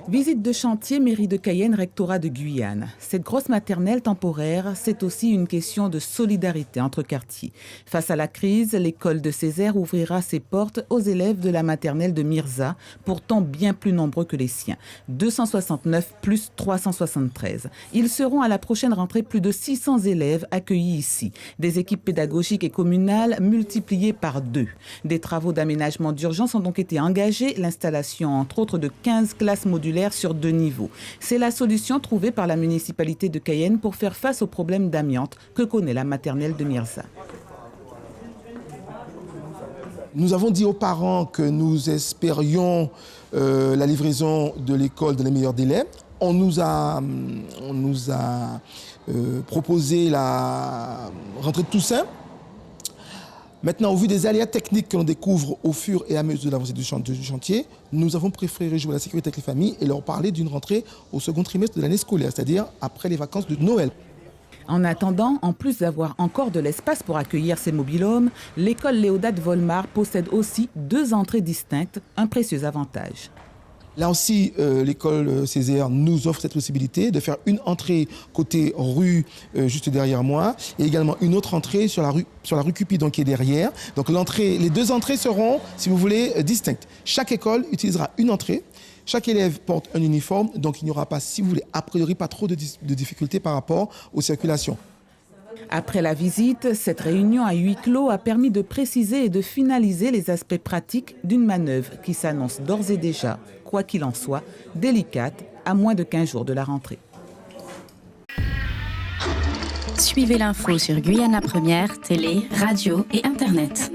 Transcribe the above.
Visite de chantier, mairie de Cayenne, rectorat de Guyane. Cette grosse maternelle temporaire, c'est aussi une question de solidarité entre quartiers. Face à la crise, l'école de Césaire ouvrira ses portes aux élèves de la maternelle de Mirza, pourtant bien plus nombreux que les siens. 269 plus 373. Ils seront à la prochaine rentrée plus de 600 élèves accueillis ici. Des équipes pédagogiques et communales multipliées par 2. Des travaux d'aménagement d'urgence ont donc été engagés. L'installation, entre autres, de 15 classes modulaire sur 2 niveaux. C'est la solution trouvée par la municipalité de Cayenne pour faire face aux problèmes d'amiante que connaît la maternelle de Mirza. Nous avons dit aux parents que nous espérions la livraison de l'école dans les meilleurs délais. On nous a proposé la rentrée de Toussaint. Maintenant, au vu des aléas techniques que l'on découvre au fur et à mesure de l'avancée du chantier, nous avons préféré jouer la sécurité avec les familles et leur parler d'une rentrée au second trimestre de l'année scolaire, c'est-à-dire après les vacances de Noël. En attendant, en plus d'avoir encore de l'espace pour accueillir ces mobil-homes, l'école Léodate Volmar possède aussi 2 entrées distinctes, un précieux avantage. Là aussi, l'école Césaire nous offre cette possibilité de faire une entrée côté rue juste derrière moi et également une autre entrée sur la rue Cupidon qui est derrière. Donc les 2 entrées seront, si vous voulez, distinctes. Chaque école utilisera une entrée. Chaque élève porte un uniforme, donc il n'y aura pas, si vous voulez, a priori pas trop de difficultés par rapport aux circulations. Après la visite, cette réunion à huis clos a permis de préciser et de finaliser les aspects pratiques d'une manœuvre qui s'annonce d'ores et déjà, quoi qu'il en soit, délicate à moins de 15 jours de la rentrée. Suivez l'info sur Guyana Première, télé, radio et Internet.